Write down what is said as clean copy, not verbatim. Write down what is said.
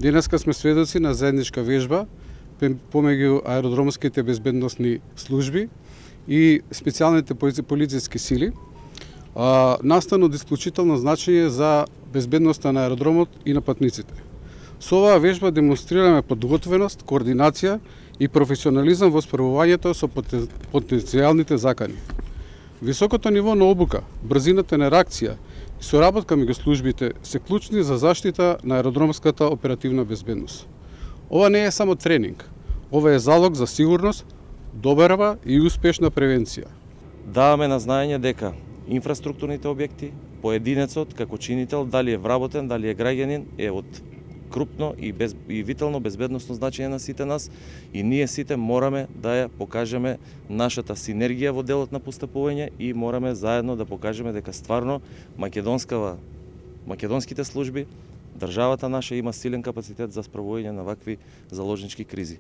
Денеска сме сведоци на заедничка вежба помеѓу аеродромските безбедносни служби и специјалните полициски сили, настан од исклучително значење за безбедноста на аеродромот и на патниците. Со оваа вежба демонстрираме подготвеност, координација и професионализам во справувањето со потенцијалните закани. Високото ниво на обука, брзината на реакција и соработка меѓу службите се клучни за заштита на аеродромската оперативна безбедност. Ова не е само тренинг, ова е залог за сигурност, добрава и успешна превенција. Даваме на знаење дека инфраструктурните објекти, поединецот како чинител, дали е вработен, дали е граѓанин, е од крупно и витално безбедносно значење на сите нас и ние сите мораме да ја покажеме нашата синергија во делот на постапување и мораме заедно да покажеме дека стварно македонските служби, државата наша има силен капацитет за справување на вакви заложнички кризи.